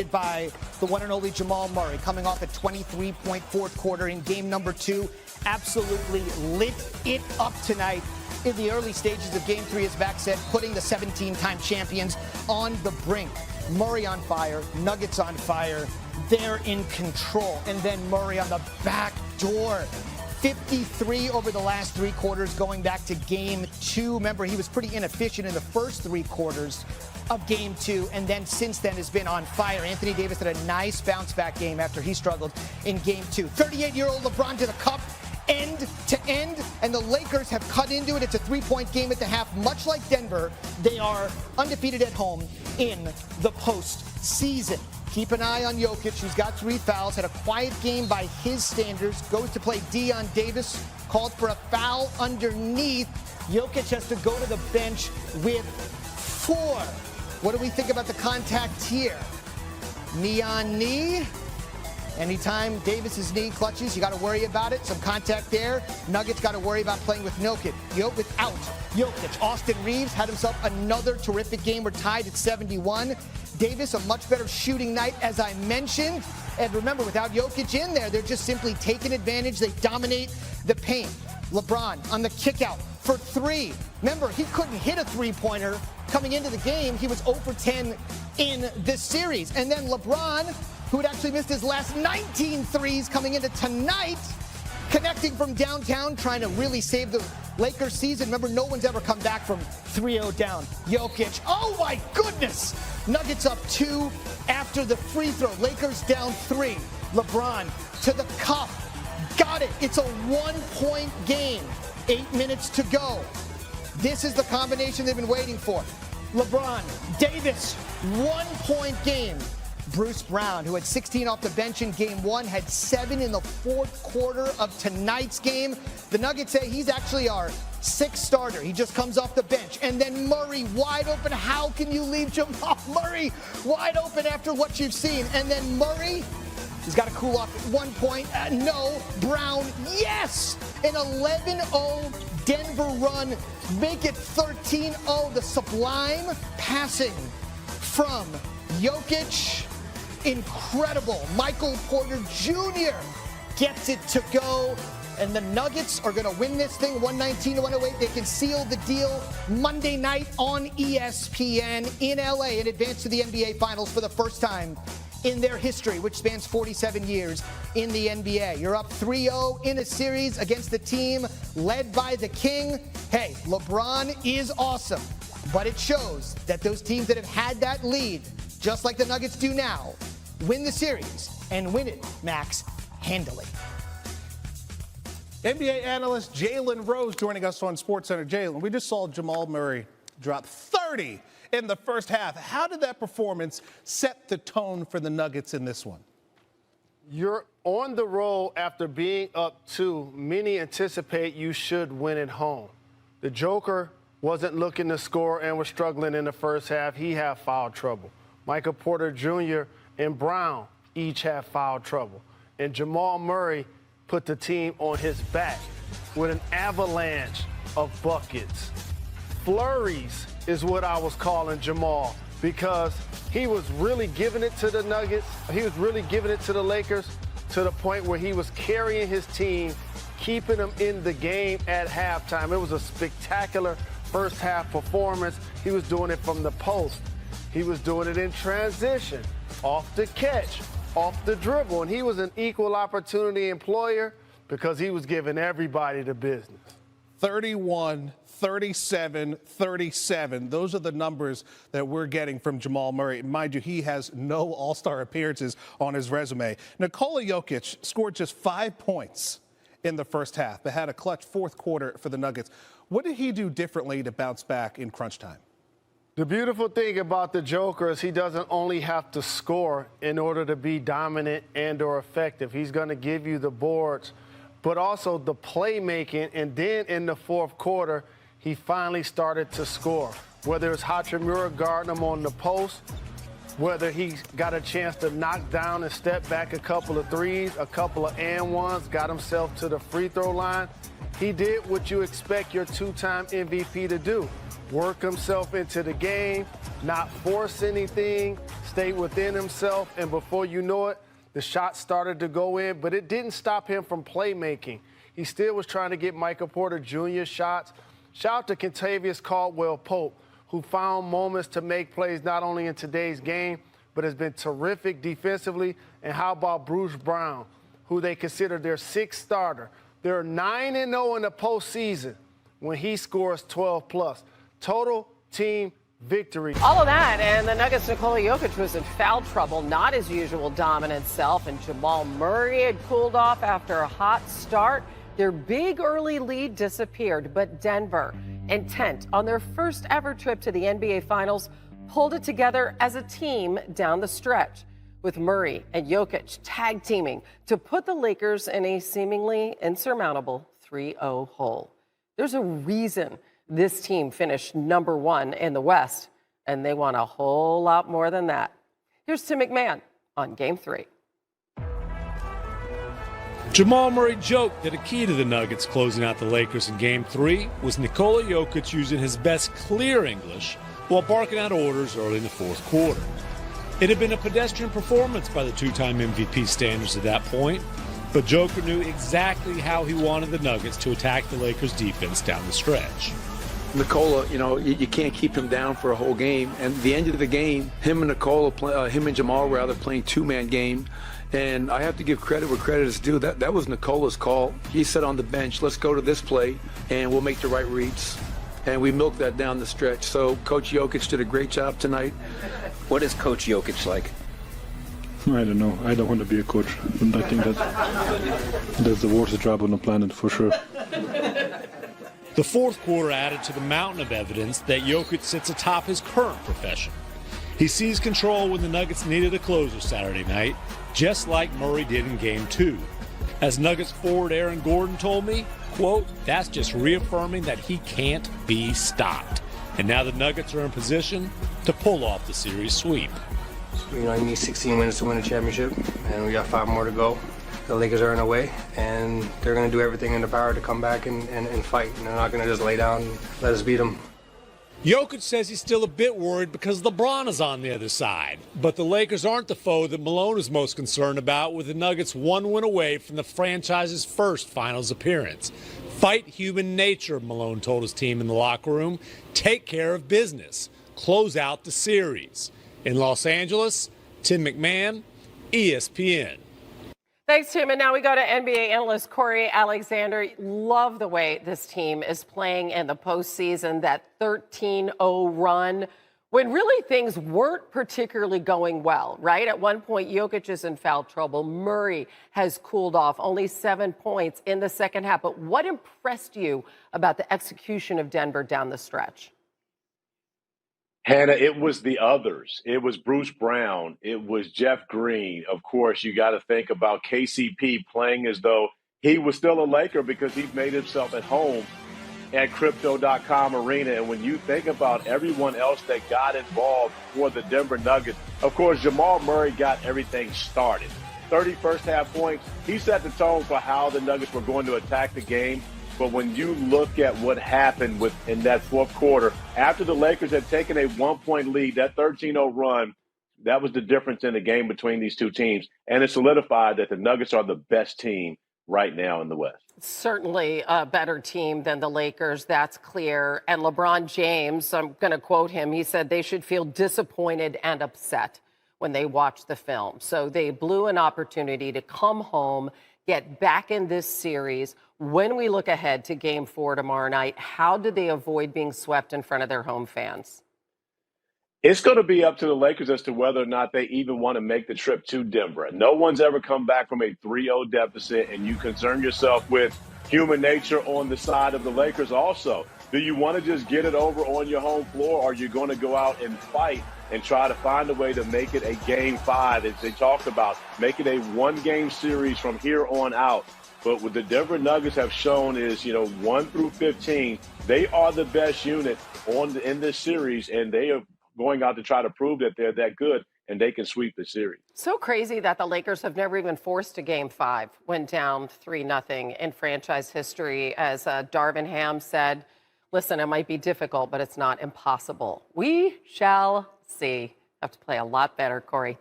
by the one and only Jamal Murray, coming off a 23-point fourth quarter in game number 2. Absolutely lit it up tonight in the early stages of game 3, as Max said, putting the 17-time champions on the brink. Murray on fire, Nuggets on fire. They're in control. And then Murray on the back door. 53 over the last 3 quarters going back to game 2. Remember, he was pretty inefficient in the first 3 quarters of game 2, and then since then has been on fire. Anthony Davis had a nice bounce-back game after he struggled in game 2. 38-year-old LeBron to the cup, end to end, and the Lakers have cut into it. It's a 3-point game at the half. Much like Denver, they are undefeated at home in the postseason. Keep an eye on Jokic, who's got 3 fouls, had a quiet game by his standards, goes to play Deion Davis, called for a foul underneath. Jokic has to go to the bench with 4. What do we think about the contact here? Knee on knee. Anytime Davis's knee clutches, you got to worry about it. Some contact there. Nuggets got to worry about playing with Jokic. Without Jokic. Austin Reeves had himself another terrific game. We're tied at 71. Davis, a much better shooting night, as I mentioned. And remember, without Jokic in there, they're just simply taking advantage. They dominate the paint. LeBron on the kickout for 3. Remember, he couldn't hit a 3-pointer coming into the game. He was 0 for 10 in this series. And then LeBron, who had actually missed his last 19 threes coming into tonight, connecting from downtown, trying to really save the Lakers season. Remember, no one's ever come back from 3-0 down. Jokic, oh my goodness! Nuggets up 2 after the free throw. Lakers down 3. LeBron to the cup. Got it. It's a 1-point game. 8 minutes to go. This is the combination they've been waiting for. LeBron, Davis, 1-point game. Bruce Brown, who had 16 off the bench in game 1, had 7 in the fourth quarter of tonight's game. The Nuggets say he's actually our 6th starter. He just comes off the bench. And then Murray wide open. How can you leave Jamal Murray wide open after what you've seen? And then Murray, he's got to cool off at 1 point. No. Brown, yes! An 11-0 Denver run. Make it 13-0. The sublime passing from Jokic. Incredible. Michael Porter Jr. gets it to go. And the Nuggets are going to win this thing 119-108. They can seal the deal Monday night on ESPN in LA and advance to the NBA Finals for the first time in their history, which spans 47 years in the NBA. You're up 3-0 in a series against the team led by the King. Hey, LeBron is awesome, but it shows that those teams that have had that lead, just like the Nuggets do now, win the series and win it, Max, handily. NBA analyst Jalen Rose joining us on SportsCenter. Jalen, we just saw Jamal Murray drop 30 in the first half. How did that performance set the tone for the Nuggets in this one? You're on the roll after being up 2. Many anticipate you should win at home. The Joker wasn't looking to score and was struggling in the first half. He had foul trouble. Michael Porter Jr. and Brown each have foul trouble. And Jamal Murray put the team on his back with an avalanche of buckets. Flurries is what I was calling Jamal, because he was really giving it to the Nuggets. He was really giving it to the Lakers to the point where he was carrying his team, keeping them in the game at halftime. It was a spectacular first half performance. He was doing it from the post. He was doing it in transition, off the catch, off the dribble. And he was an equal opportunity employer because he was giving everybody the business. 31, 37, 37. Those are the numbers that we're getting from Jamal Murray. Mind you, he has no All-Star appearances on his resume. Nikola Jokic scored just 5 points in the first half, but had a clutch fourth quarter for the Nuggets. What did he do differently to bounce back in crunch time? The beautiful thing about the Joker is he doesn't only have to score in order to be dominant and or effective. He's going to give you the boards, but also the playmaking. And then in the fourth quarter, he finally started to score. Whether it's Hachimura guarding him on the post, whether he got a chance to knock down and step back a couple of threes, a couple of and ones, got himself to the free throw line. He did what you expect your 2-time MVP to do. Work himself into the game, not force anything, stay within himself, and before you know it, the shot started to go in, but it didn't stop him from playmaking. He still was trying to get Michael Porter Jr. shots. Shout out to Kentavious Caldwell-Pope, who found moments to make plays not only in today's game, but has been terrific defensively. And how about Bruce Brown, who they consider their sixth starter? They're 9-0 in the postseason when he scores 12+. Total team victory. All of that, and the Nuggets' Nikola Jokic was in foul trouble, not his usual dominant self, and Jamal Murray had cooled off after a hot start. Their big early lead disappeared, but Denver, intent on their first ever trip to the NBA Finals, pulled it together as a team down the stretch, with Murray and Jokic tag teaming to put the Lakers in a seemingly insurmountable 3-0 hole. There's a reason this team finished number one in the West, and they want a whole lot more than that. Here's Tim McMahon on Game 3. Jamal Murray joked that a key to the Nuggets closing out the Lakers in Game 3 was Nikola Jokic using his best clear English while barking out orders early in the fourth quarter. It had been a pedestrian performance by the two-time MVP standards at that point, but Joker knew exactly how he wanted the Nuggets to attack the Lakers' defense down the stretch. Nikola, you can't keep him down for a whole game. And at the end of the game, him and Jamal rather playing two-man game. And I have to give credit where credit is due. That was Nikola's call. He said on the bench, let's go to this play, and we'll make the right reads. And we milked that down the stretch. So Coach Jokic did a great job tonight. What is Coach Jokic like? I don't know. I don't want to be a coach. And I think that's the worst job on the planet for sure. The fourth quarter added to the mountain of evidence that Jokic sits atop his current profession. He seized control when the Nuggets needed a closer Saturday night, just like Murray did in Game 2. As Nuggets forward Aaron Gordon told me, quote, that's just reaffirming that he can't be stopped. And now the Nuggets are in position to pull off the series sweep. You need 16 wins to win a championship, and we got 5 more to go. The Lakers are in a way, and they're going to do everything in their power to come back and fight. And they're not going to just lay down and let us beat them. Jokic says he's still a bit worried because LeBron is on the other side. But the Lakers aren't the foe that Malone is most concerned about, with the Nuggets one win away from the franchise's first finals appearance. Fight human nature, Malone told his team in the locker room. Take care of business. Close out the series. In Los Angeles, Tim McMahon, ESPN. Thanks, Tim. And now we go to NBA analyst Corey Alexander. Love the way this team is playing in the postseason, that 13-0 run, when really things weren't particularly going well, right? At one point, Jokic is in foul trouble. Murray has cooled off, only 7 points in the second half. But what impressed you about the execution of Denver down the stretch? Hannah, it was the others. It was Bruce Brown. It was Jeff Green. Of course, you got to think about KCP playing as though he was still a Laker because he's made himself at home at Crypto.com Arena. And when you think about everyone else that got involved for the Denver Nuggets, of course, Jamal Murray got everything started. 30 first-half points. He set the tone for how the Nuggets were going to attack the game. But when you look at what happened in that fourth quarter, after the Lakers had taken a 1-point lead, that 13-0 run, that was the difference in the game between these two teams. And it solidified that the Nuggets are the best team right now in the West. Certainly a better team than the Lakers, that's clear. And LeBron James, I'm going to quote him, he said they should feel disappointed and upset when they watch the film. So they blew an opportunity to come home, get back in this series. When we look ahead to Game 4 tomorrow night, how do they avoid being swept in front of their home fans? It's going to be up to the Lakers as to whether or not they even want to make the trip to Denver. No one's ever come back from a 3-0 deficit, and you concern yourself with human nature on the side of the Lakers also. Do you want to just get it over on your home floor, or are you going to go out and fight and try to find a way to make it a Game 5, as they talked about, make it a one-game series from here on out? But what the Denver Nuggets have shown is, 1 through 15, they are the best unit in this series, and they are going out to try to prove that they're that good and they can sweep the series. So crazy that the Lakers have never even forced a Game 5 when down 3-0 in franchise history. As Darvin Ham said, listen, it might be difficult, but it's not impossible. We shall See, have to play a lot better, Corey.